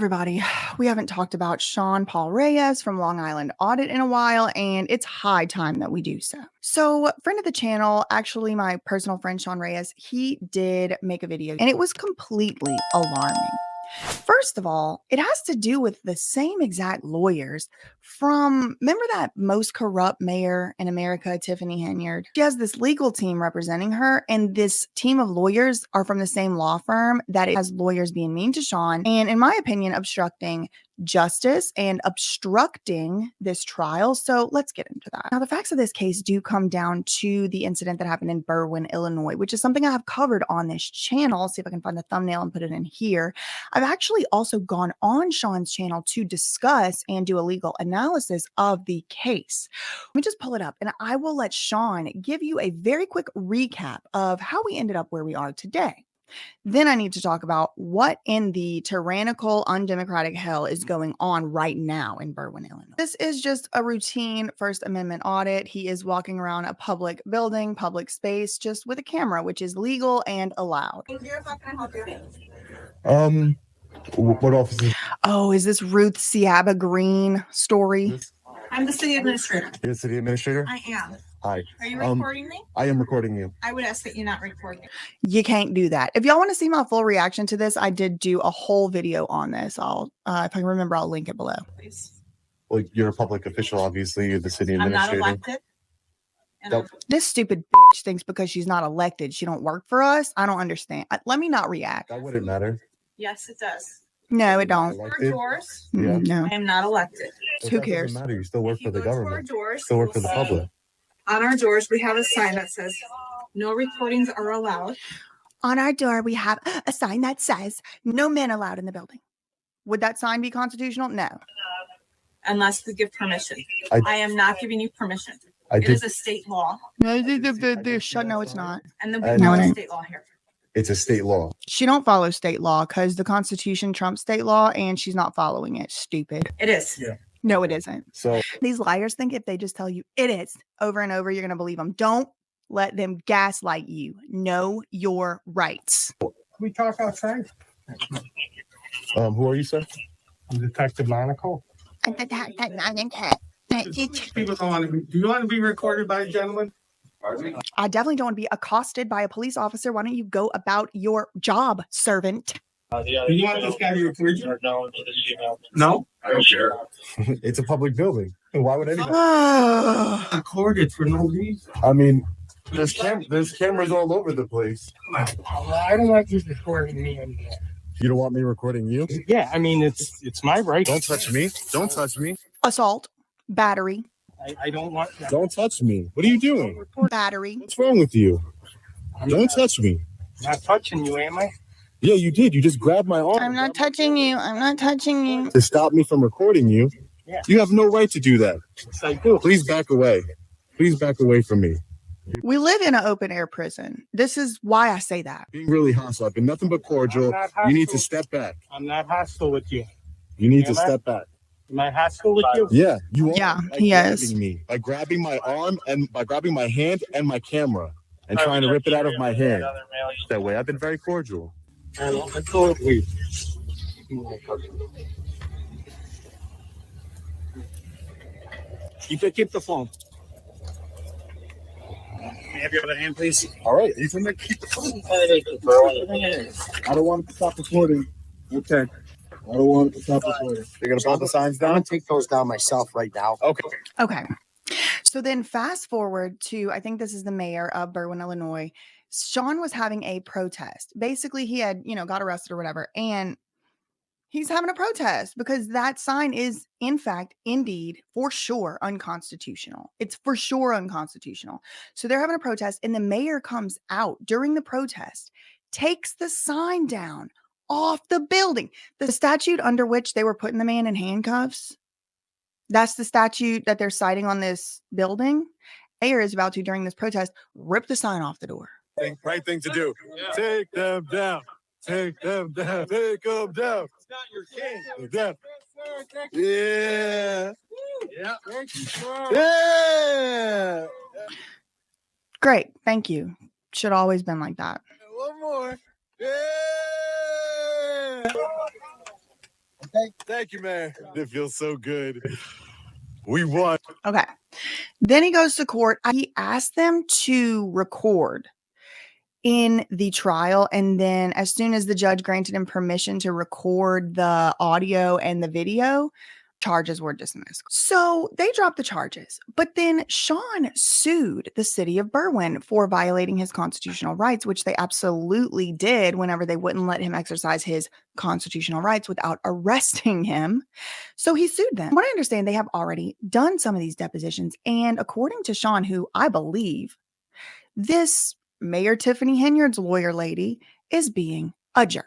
everybody. We haven't talked about Sean Paul Reyes from Long Island Audit in a while, and it's high time that we do so. So, friend of the channel, actually my personal friend Sean Reyes, he did make a video, and it was completely alarming. First of all, it has to do with the same exact lawyers from, remember that most corrupt mayor in America, Tiffany Henyard? She has this legal team representing her, and this team of lawyers are from the same law firm that has lawyers being mean to Sean, and in my opinion, obstructing justice and obstructing this trial. So let's get into that. Now, the facts of this case do come down to the incident that happened in Berwyn, Illinois, which is something I have covered on this channel. I'll see if I can find the thumbnail and put it in here. I've actually also gone on Sean's channel to discuss and do a legal analysis of the case. Let me just pull it up and I will let Sean give you a very quick recap of how we ended up where we are today. Then I need to talk about what in the tyrannical, undemocratic hell is going on right now in Berwyn, Illinois. This is just a routine First Amendment audit. He is walking around a public building, public space, just with a camera, which is legal and allowed. What office is? Oh, is this Ruth Ciaba Green story? I'm the city administrator. You're the city administrator? I am. Hi. Are you recording me? I am recording you. I would ask that you not record me. You can't do that. If y'all want to see my full reaction to this, I did do a whole video on this. I'll, if I can remember, I'll link it below. Please. Well, you're a public official, obviously. You're the city administrator. I'm not elected. Nope. This stupid bitch thinks because she's not elected, she don't work for us. I don't understand. Let me not react. That wouldn't matter. Yes, it does. No, it don't. Our doors. Yeah. No. I am not elected. Who cares? Doesn't matter. You still work If you for the go to our government. doors, Still work for you'll the see public. On our doors, we have a sign that says, "No recordings are allowed." On our door, we have a sign that says no men allowed in the building. Would that sign be constitutional? No. Unless we give permission. I- I am not giving you permission. I It did. is a state law. No, no, it's not. And then I we know follow it. state law here. It's a state law. She don't follow state law because the Constitution trumps state law and she's not following it. Stupid. It is. Yeah. No, it isn't. So These liars think if they just tell you it is over and over, you're going to believe them. Don't let them gaslight you. Know your rights. We talk outside. who are you, sir? I'm Detective Monaco. People don't want to be. Do you want to be recorded by a gentleman? I definitely don't want to be accosted by a police officer. Why don't you go about your job, servant? Do you want this guy to record you? No. Sure. It's a public building. Why would anyone? Recorded for no reason. I mean, there's cameras all over the place. I don't like you recording me anymore. You don't want me recording you? Yeah, I mean it's my right. Don't touch me. Don't touch me. Assault, battery, I don't want that. Don't touch me. What are you doing? battery. What's wrong with you? Don't touch me. Not touching you, am I? Yeah, you did. You just grabbed my arm. I'm not touching you. I'm not touching you. To stop me from recording you. Yeah. You have no right to do that. Yes, I do. Please back away. Please back away from me. We live in an open air prison. This is why I say that. Being really hostile. I've been nothing but cordial. I'm not You need to hostile. step back. I'm not hostile with you. You need to Am I? step back. Am I hostile with you? Yeah, you are. Yeah, by he is. grabbing me, by grabbing my arm and by grabbing my hand and my camera and trying to rip it out of my hand. That way, I've been very cordial. Keep the phone. May I have your other hand, please? All right, you can keep the phone. I don't want it to stop recording. Okay. I don't want it to stop recording. You're gonna pull the signs I'm down? gonna take those down myself right now. Okay. Okay. So then fast forward to, I think this is the mayor of Berwyn, Illinois. Sean was having a protest. Basically, he had, got arrested or whatever. And he's having a protest because that sign is, in fact, indeed, for sure, unconstitutional. It's for sure unconstitutional. So they're having a protest, and the mayor comes out during the protest, takes the sign down off the building. The statute under which they were putting the man in handcuffs, that's the statute that they're citing on this building. Mayor is about to, during this protest, rip the sign off the door. Right thing to do. Take them down. Take them down. Take them down. It's not your king. Down. Yes, sir. Yeah. Thank you, sir. Yeah. Great. Thank you. Should have always been like that. One more. Yeah. okay? Thank you, man. It feels so good. We won. Okay. Then he goes to court. He asked them to record in the trial. And then as soon as the judge granted him permission to record the audio and the video, charges were dismissed. So they dropped the charges. But then Sean sued the city of Berwyn for violating his constitutional rights, which they absolutely did whenever they wouldn't let him exercise his constitutional rights without arresting him. So he sued them. From what I understand, they have already done some of these depositions. And according to Sean, who I believe, this Mayor Tiffany Henyard's lawyer lady is being a jerk.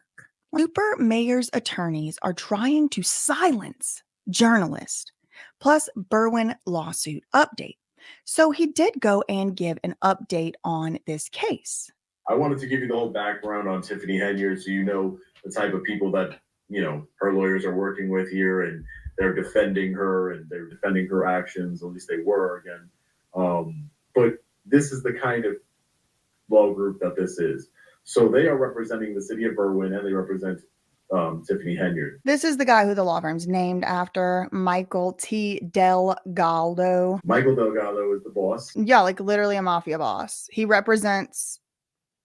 Super Mayor's attorneys are trying to silence journalists, plus Berwyn lawsuit update. So he did go and give an update on this case. I wanted to give you the whole background on Tiffany Henyard so you know the type of people that, you know, her lawyers are working with here, and they're defending her and they're defending her actions. At least they were again. But this is the kind of law group that this is. So they are representing the city of Berwyn and they represent Tiffany Henyard. This is the guy who the law firm's named after, Michael T. Delgado. Michael Delgado is the boss. Yeah, like literally a mafia boss. He represents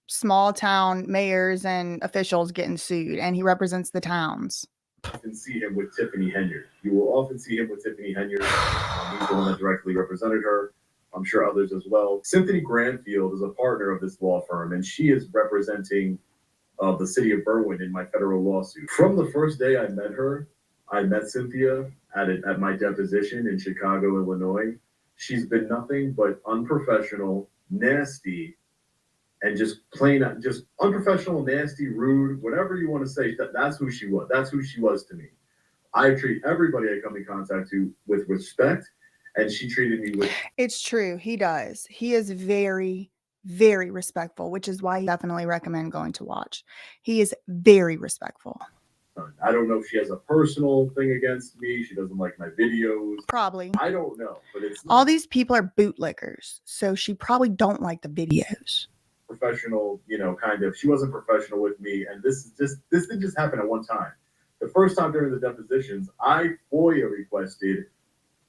small town mayors and officials getting sued, and he represents the towns. You often see him with Tiffany Henyard. You will often see him with Tiffany Henyard. He's the one that directly represented her. I'm sure others as well. Cynthia Granfield is a partner of this law firm, and she is representing the city of Berwyn in my federal lawsuit. From the first day I met her, I met Cynthia at my deposition in Chicago, Illinois. She's been nothing but unprofessional, nasty, and just plain, just unprofessional, nasty, rude, whatever you want to say. That's who she was. That's who she was to me. I treat everybody I come in contact with respect, and she treated me with... It's true. He does. He is very, very respectful, which is why I definitely recommend going to watch. He is very respectful. I don't know if she has a personal thing against me. She doesn't like my videos. Probably. I don't know, but it's all these people are bootlickers, so she probably don't like the videos. Professional, you know, kind of. She wasn't professional with me, and this didn't just happen at one time. The first time during the depositions, I FOIA requested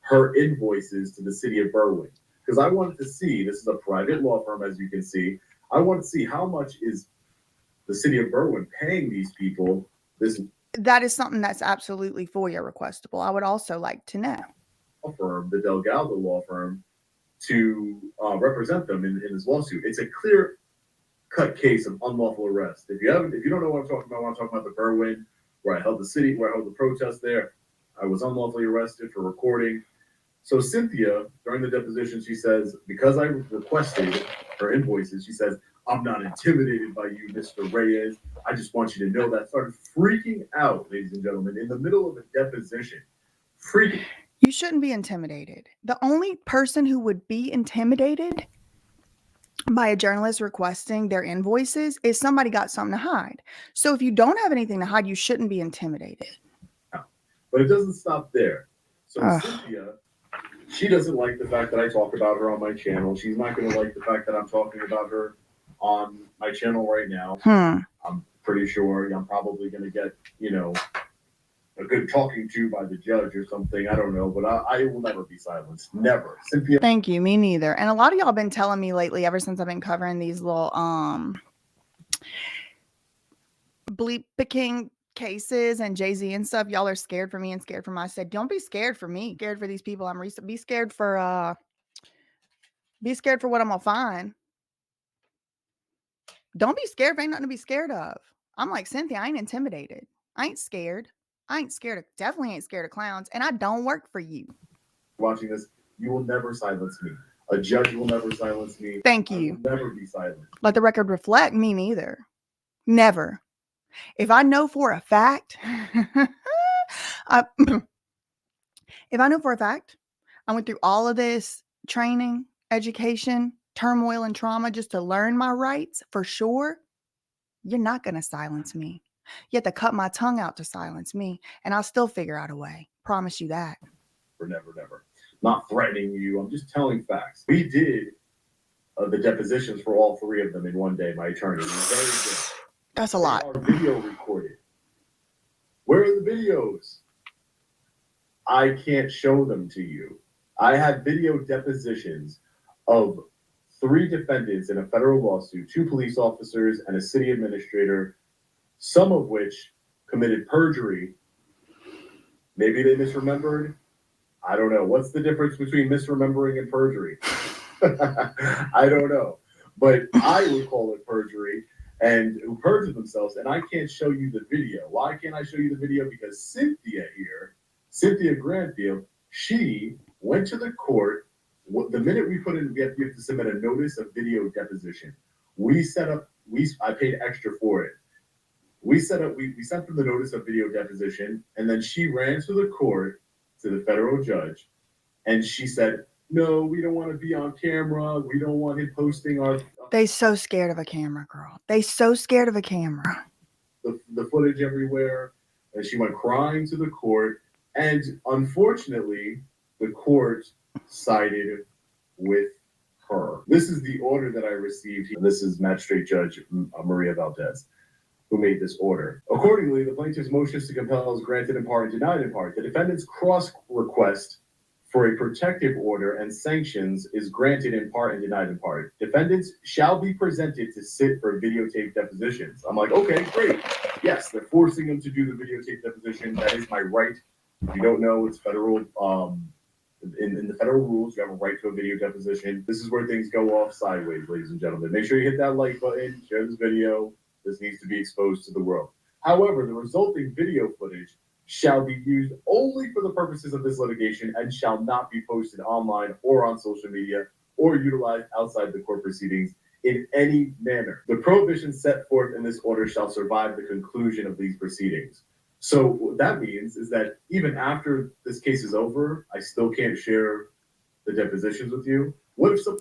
her invoices to the city of Berwyn because I wanted to see. This is a private law firm, as you can see. I wanted to see how much is the city of Berwyn paying these people. That is something that's absolutely FOIA requestable. I would also like to know. Firm, the Delgado law firm, to represent them in this lawsuit. It's a clear-cut case of unlawful arrest. If you don't know what I'm talking about the Berwyn, where I held the protest there. I was unlawfully arrested for recording. So Cynthia, during the deposition, she says, because I requested her invoices, she says, I'm not intimidated by you, Mr. Reyes. I just want you to know that. Started freaking out, ladies and gentlemen, in the middle of a deposition. Freaking. You shouldn't be intimidated. The only person who would be intimidated by a journalist requesting their invoices is somebody got something to hide. So if you don't have anything to hide, you shouldn't be intimidated. But it doesn't stop there. So Cynthia, she doesn't like the fact that I talk about her on my channel. She's not going to like the fact that I'm talking about her on my channel right now. I'm pretty sure I'm probably going to get, you know, a good talking to by the judge or something. I don't know, but I will never be silenced. Never. Cynthia. Thank you. Me neither. And a lot of y'all been telling me lately, ever since I've been covering these little bleep picking cases and Jay-Z and stuff, y'all are scared for me and scared for my. I said, don't be scared for me. Scared for these people. Be scared for what I'm gonna find. Don't be scared. Ain't nothing to be scared of. I'm like Cynthia. I ain't intimidated. I ain't scared. Definitely ain't scared of clowns. And I don't work for you. Watching this, you will never silence me. A judge will never silence me. Thank you. I will never be silenced. Let the record reflect, me neither. Never. If I know for a fact, if I know for a fact, I went through all of this training, education, turmoil, and trauma just to learn my rights, for sure, you're not going to silence me. You have to cut my tongue out to silence me, and I'll still figure out a way. Promise you that. Never. Not threatening you. I'm just telling facts. We did the depositions for all three of them in one day, my attorney. It was very good. That's a lot. Our video recorded. Where are the videos? I can't show them to you. I have video depositions of 3 defendants in a federal lawsuit, 2 police officers and a city administrator, some of which committed perjury. Maybe they misremembered. I don't know. What's the difference between misremembering and perjury? I don't know. But I would call it perjury, and who perjured themselves, and I can't show you the video. Why can't I show you the video? Because Cynthia Granfield, she went to the court. The minute we put in, you have to submit a notice of video deposition. I paid extra for it. We sent them the notice of video deposition, and then she ran to the court, to the federal judge, and she said, no, we don't want to be on camera. We don't want him posting our... They so scared of a camera, girl. They so scared of a camera. The footage everywhere. And she went crying to the court. And unfortunately, the court sided with her. This is the order that I received. This is Magistrate Judge Maria Valdez, who made this order. Accordingly, the plaintiff's motions to compel is granted in part and denied in part. The defendant's cross request for a protective order and sanctions is granted in part and denied in part. Defendants shall be presented to sit for videotape depositions. I'm like, okay, great. Yes, they're forcing them to do the videotape deposition. That is my right. If you don't know, it's federal. In the federal rules, you have a right to a video deposition. This is where things go off sideways, ladies and gentlemen. Make sure you hit that like button, share this video. This needs to be exposed to the world. However, the resulting video footage shall be used only for the purposes of this litigation and shall not be posted online or on social media or utilized outside the court proceedings in any manner. The prohibitions set forth in this order shall survive the conclusion of these proceedings. So what that means is that even after this case is over, I still can't share the depositions with you. What if some...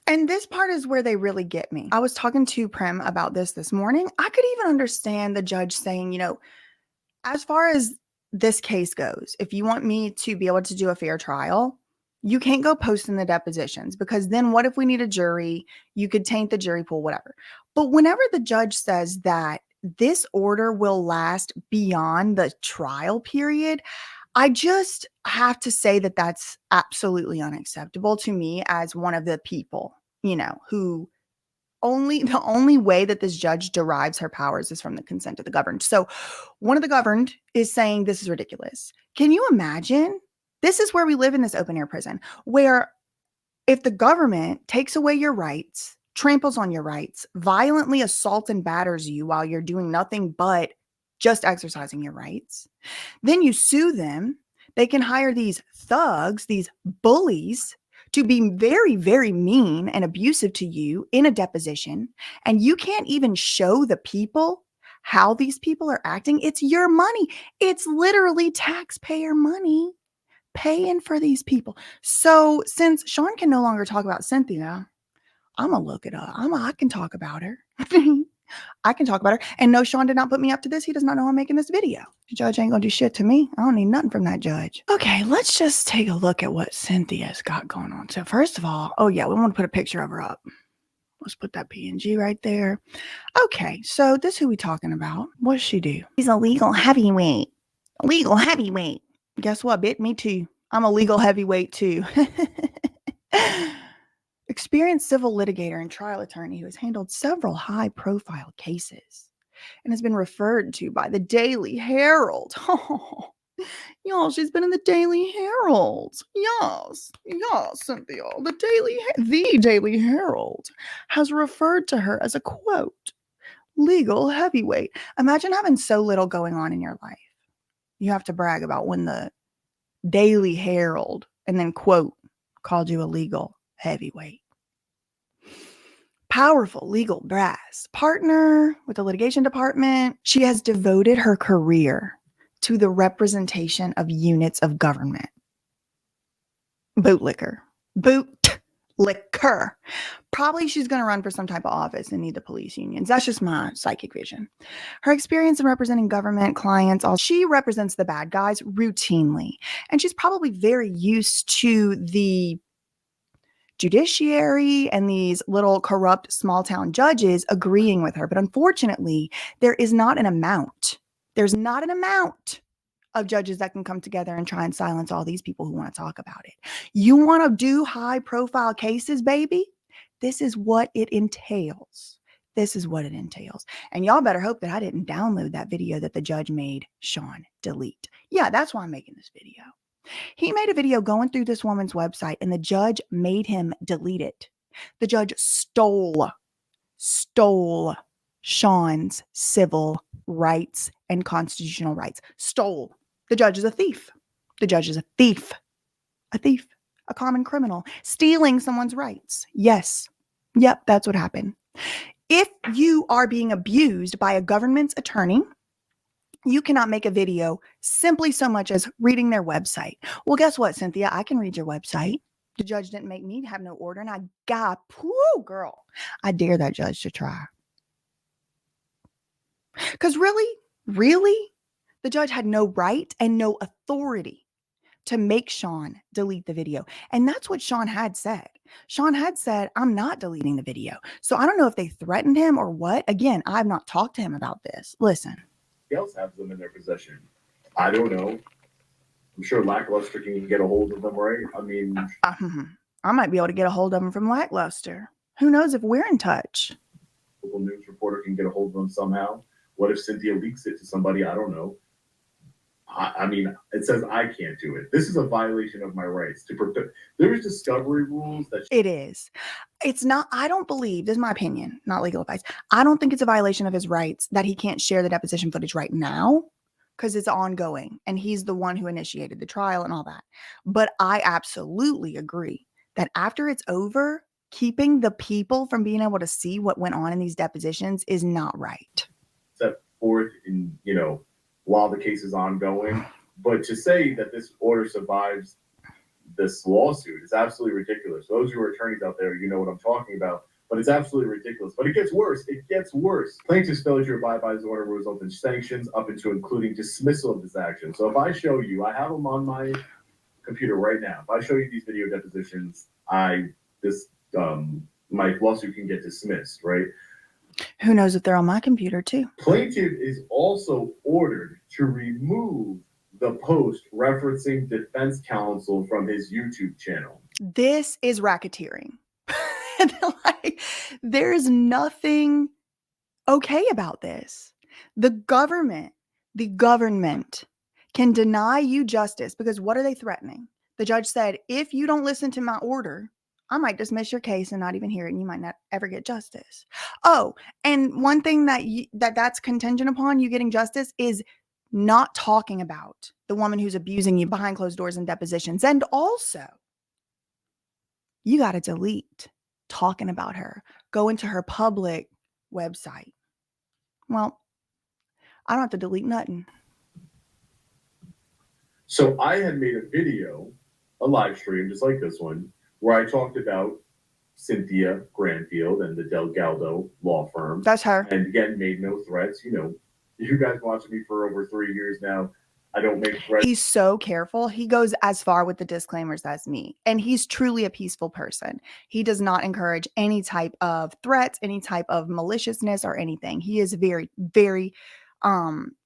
And this part is where they really get me. I was talking to Prim about this morning. I could even understand the judge saying, as far as this case goes, if you want me to be able to do a fair trial, you can't go posting the depositions, because then what if we need a jury? You could taint the jury pool, whatever. But whenever the judge says that this order will last beyond the trial period, I just have to say that that's absolutely unacceptable to me as one of the people, who the only way that this judge derives her powers is from the consent of the governed. So one of the governed is saying this is ridiculous. Can you imagine? This is where we live in this open air prison, where if the government takes away your rights, tramples on your rights, violently assaults and batters you while you're doing nothing but just exercising your rights, then you sue them. They can hire these thugs, these bullies, to be very, very mean and abusive to you in a deposition, and you can't even show the people how these people are acting. It's your money. It's literally taxpayer money paying for these people. So since Sean can no longer talk about Cynthia, I'm going to look it up. I can talk about her. I can talk about her. And no, Sean did not put me up to this. He does not know I'm making this video. The judge ain't gonna do shit to me. I don't need nothing from that judge. Okay, let's just take a look at what Cynthia's got going on. So first of all, we want to put a picture of her up. Let's put that PNG right there. Okay, so this is who we talking about. What's she do? She's a legal heavyweight. Legal heavyweight. Guess what, bitch? Me too. I'm a legal heavyweight too. Experienced civil litigator and trial attorney who has handled several high-profile cases and has been referred to by the Daily Herald. Oh, y'all, she's been in the Daily Herald. Yes, Cynthia. The Daily Herald has referred to her as a, quote, legal heavyweight. Imagine having so little going on in your life. You have to brag about when the Daily Herald and then, quote, called you a legal heavyweight. Powerful legal brass, partner with the litigation department. She has devoted her career to the representation of units of government. Bootlicker. Probably she's going to run for some type of office and need the police unions. That's just my psychic vision. Her experience in representing government clients, she represents the bad guys routinely. And she's probably very used to the judiciary and these little corrupt small town judges agreeing with her. But unfortunately, there is not an amount. There's not an amount of judges that can come together and try and silence all these people who want to talk about it. You want to do high profile cases, baby? This is what it entails. This is what it entails. And y'all better hope that I didn't download that video that the judge made Sean delete. Yeah, that's why I'm making this video. He made a video going through this woman's website and the judge made him delete it. The judge stole Sean's civil rights and constitutional rights. Stole. The judge is a thief. The judge is a thief. A common criminal. Stealing someone's rights. Yes. Yep, that's what happened. If you are being abused by a government's attorney, you cannot make a video simply so much as reading their website. Well, guess what, Cynthia? I can read your website. The judge didn't make me have no order, and I got, girl, I dare that judge to try. Because really, the judge had no right and no authority to make Sean delete the video. And that's what Sean had said. Sean had said, I'm not deleting the video. So I don't know if they threatened him or what. Again, I've not talked to him about this. Listen. Else has them in their possession. I don't know. I'm sure Lackluster can get a hold of them, right? I mean, I might be able to get a hold of them from Lackluster. Who knows if we're in touch? Local news reporter can get a hold of them somehow. What if Cynthia leaks it to somebody? I don't know. I mean, it says I can't do it. This is a violation of my rights to protect. There's discovery rules that it is. It's not. I don't believe. This is my opinion, not legal advice. I don't think it's a violation of his rights that he can't share the deposition footage right now because it's ongoing and he's the one who initiated the trial and all that. But I absolutely agree that after it's over, keeping the people from being able to see what went on in these depositions is not right. Set forth in, while the case is ongoing. But to say that this order survives this lawsuit is absolutely ridiculous. Those who are attorneys out there, you know what I'm talking about. But it's absolutely ridiculous. But it gets worse. It gets worse. Plaintiff's failure to abide by this order will result in sanctions up into including dismissal of this action. So if I show you, I have them on my computer right now. If I show you these video depositions, my lawsuit can get dismissed, right? Who knows if they're on my computer too? Plaintiff is also ordered to remove the post referencing defense counsel from his YouTube channel. This is racketeering. Like, there's nothing okay about this. The government can deny you justice because what are they threatening? The judge said, if you don't listen to my order, I might dismiss your case and not even hear it, and you might not ever get justice. Oh, and one thing that's contingent upon you getting justice is not talking about the woman who's abusing you behind closed doors and depositions. And also, you got to delete talking about her. Go into her public website. Well, I don't have to delete nothing. So I had made a video, a live stream, just like this one, where I talked about Cynthia Granfield and the Delgado law firm. That's her. And again, made no threats. You guys watching me for over 3 years now. I don't make threats. He's so careful. He goes as far with the disclaimers as me. And he's truly a peaceful person. He does not encourage any type of threats, any type of maliciousness or anything. He is very, very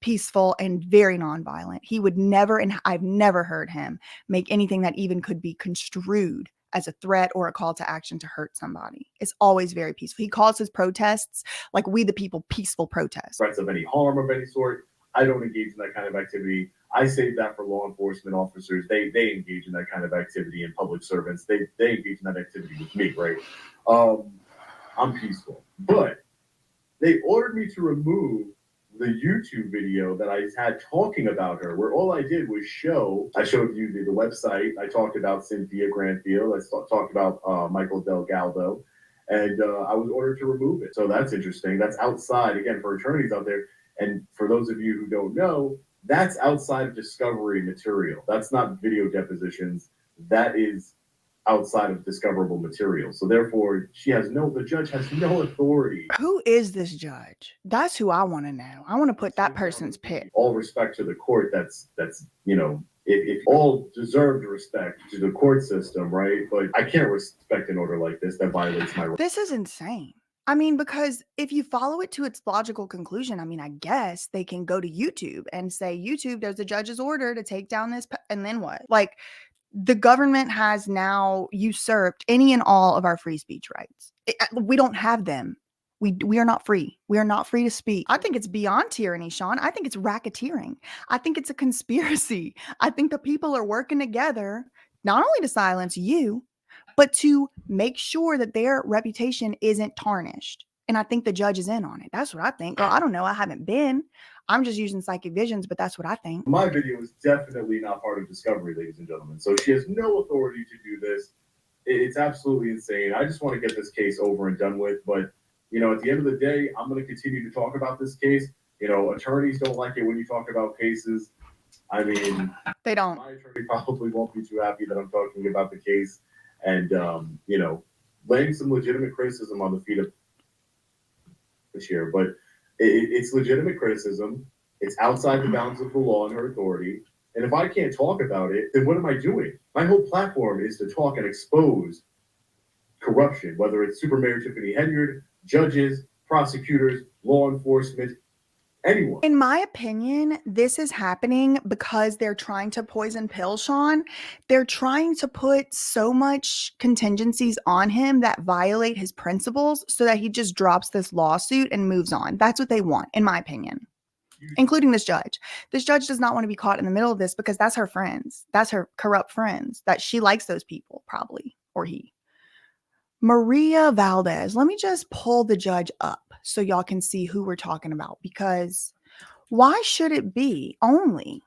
peaceful and very nonviolent. He would never, and I've never heard him make anything that even could be construed as a threat or a call to action to hurt somebody. It's always very peaceful. He calls his protests, like we the people, peaceful protests. Threats of any harm of any sort. I don't engage in that kind of activity. I save that for law enforcement officers. They engage in that kind of activity, and public servants. They engage in that activity with me, right? I'm peaceful. But they ordered me to remove the YouTube video that I had talking about her, where all I did was I showed you the website. I talked about Cynthia Granfield. I talked about Michael Delgado, and I was ordered to remove it. So that's interesting. That's outside, again, for attorneys out there. And for those of you who don't know, that's outside of discovery material. That's not video depositions. That is outside of discoverable material. So therefore, the judge has no authority. Who is this judge? That's who I want to know. I want to put that person's pick. All respect to the court. That's if all deserved respect to the court system, right? But I can't respect an order like this that violates my rights. This is insane. I mean, because if you follow it to its logical conclusion, I mean, I guess they can go to YouTube and say, YouTube, there's a judge's order to take down this. And then what? Like, the government has now usurped any and all of our free speech rights. We don't have them. We are not free. We are not free to speak. I think it's beyond tyranny, Sean. I think it's racketeering. I think it's a conspiracy. I think the people are working together not only to silence you, but to make sure that their reputation isn't tarnished. And I think the judge is in on it. That's what I think. Girl, I don't know. I haven't been. I'm just using psychic visions, but that's what I think. My video is definitely not part of discovery, ladies and gentlemen. So she has no authority to do this. It's absolutely insane. I just want to get this case over and done with. But, you know, at the end of the day, I'm going to continue to talk about this case. You know, attorneys don't like it when you talk about cases. I mean, they don't. My attorney probably won't be too happy that I'm talking about the case and, you know, laying some legitimate criticism on the feet of this year. But it's legitimate criticism. It's outside the bounds of the law and her authority. And if I can't talk about it, then what am I doing? My whole platform is to talk and expose corruption, whether it's Super Mayor Tiffany Henyard, judges, prosecutors, law enforcement, anyone. In my opinion, this is happening because they're trying to poison pill Sean. They're trying to put so much contingencies on him that violate his principles so that he just drops this lawsuit and moves on. That's what they want, in my opinion, including this judge. This judge does not want to be caught in the middle of this because that's her friends. That's her corrupt friends, that she likes those people, probably, or he. Maria Valdez. Let me just pull the judge up so y'all can see who we're talking about, because why should it be only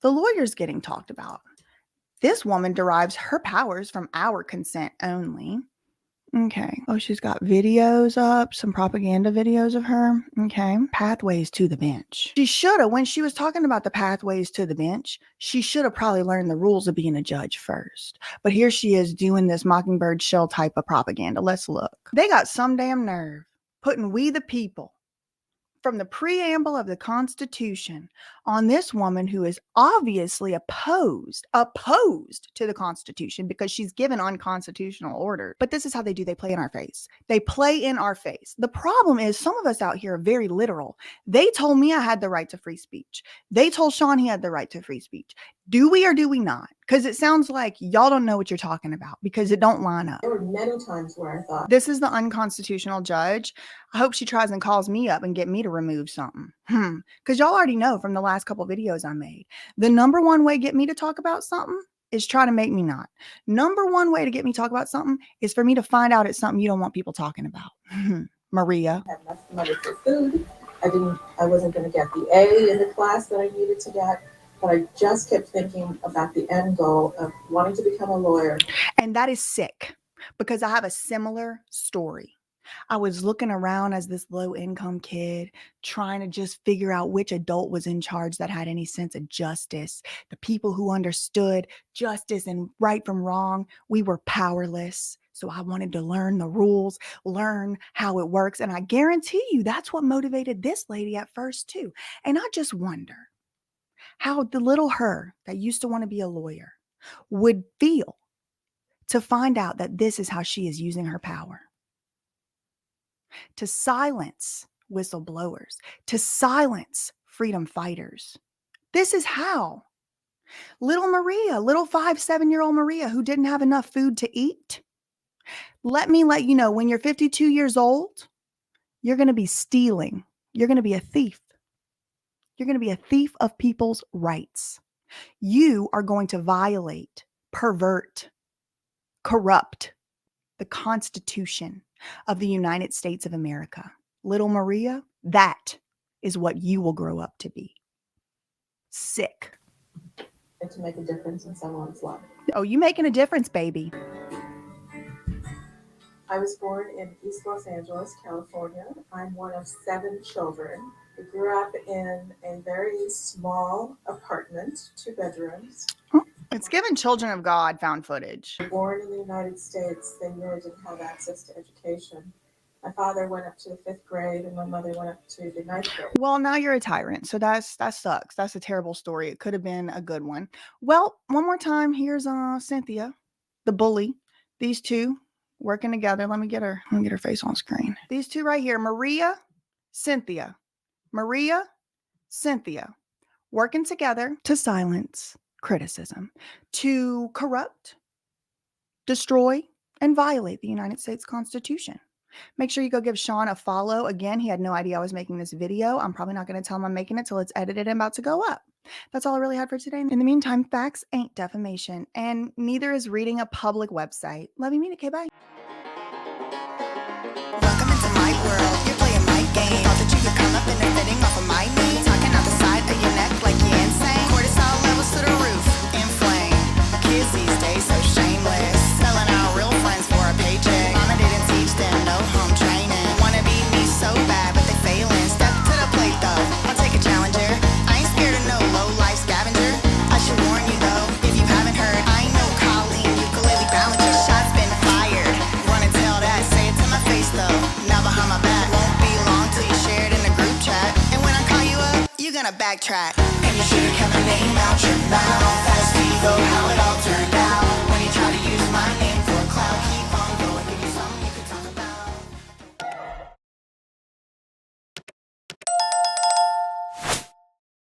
the lawyers getting talked about? This woman derives her powers from our consent only. Okay. Oh, she's got videos up, some propaganda videos of her. Okay. Pathways to the bench. She should have, when she was talking about the pathways to the bench, she should have probably learned the rules of being a judge first. But here she is doing this mockingbird shell type of propaganda. Let's look. They got some damn nerve putting we the people from the preamble of the Constitution on this woman who is obviously opposed to the Constitution because she's given unconstitutional order. But this is how they do. They play in our face. They play in our face. The problem is some of us out here are very literal. They told me I had the right to free speech. They told Sean he had the right to free speech. Do we or do we not? Because it sounds like y'all don't know what you're talking about because it don't line up. There were many times where I thought, this is the unconstitutional judge. I hope she tries and calls me up and get me to remove something. Because y'all already know from the last couple videos I made, the number one way to get me to talk about something is try to make me not. Number one way to get me to talk about something is for me to find out it's something you don't want people talking about. Maria. I had enough money for food. I wasn't going to get the A in the class that I needed to get. But I just kept thinking about the end goal of wanting to become a lawyer. And that is sick because I have a similar story. I was looking around as this low income kid, trying to just figure out which adult was in charge that had any sense of justice. The people who understood justice and right from wrong, we were powerless. So I wanted to learn the rules, learn how it works. And I guarantee you that's what motivated this lady at first too. And I just wonder how the little her that used to want to be a lawyer would feel to find out that this is how she is using her power to silence whistleblowers, to silence freedom fighters. This is how little Maria, little 5-7-year-old Maria who didn't have enough food to eat. Let me let you know, when you're 52 years old, you're going to be stealing. You're going to be a thief. You're going to be a thief of people's rights. You are going to violate, pervert, corrupt the Constitution of the United States of America. Little Maria, that is what you will grow up to be. Sick. And to make a difference in someone's life. Oh, you making a difference, baby. I was born in East Los Angeles, California. I'm one of 7 children. I grew up in a very small apartment, 2 bedrooms. It's given Children of God found footage. Born in the United States, they really didn't have access to education. My father went up to the 5th grade and my mother went up to the 9th grade. Well, now you're a tyrant, so that sucks. That's a terrible story. It could have been a good one. Well, one more time, here's Cynthia, the bully. These two working together. Let me get her face on screen. These two right here, Maria, Cynthia, working together to silence criticism, to corrupt, destroy, and violate the United States Constitution. Make sure you go give Sean a follow. Again, he had no idea I was making this video. I'm probably not going to tell him I'm making it till it's edited and about to go up. That's all I really had for today. In the meantime, facts ain't defamation, and neither is reading a public website. Love you, mean it, okay, bye. Welcome into my world. You're playing my game. Thought that you could come up and they're fitting off of my knee. Talking out the side of your neck like you're insane. Cortisol levels to the roof, inflame. Kids these days so shameless. Selling out real friends for a paycheck. Mama didn't teach them no home training. Wanna be me so bad, but they failing. Step to the plate though. I'll take a challenger. I ain't scared of no low life scavenger. I should warn you though, if you haven't heard, I ain't no Colleen ukulele ballanger. Shots been fired. Run and tell that. Say it to my face though. Now behind my back. Won't be long till you share it in the group chat. And when I call you up, you gonna backtrack. And you should've kept my name out.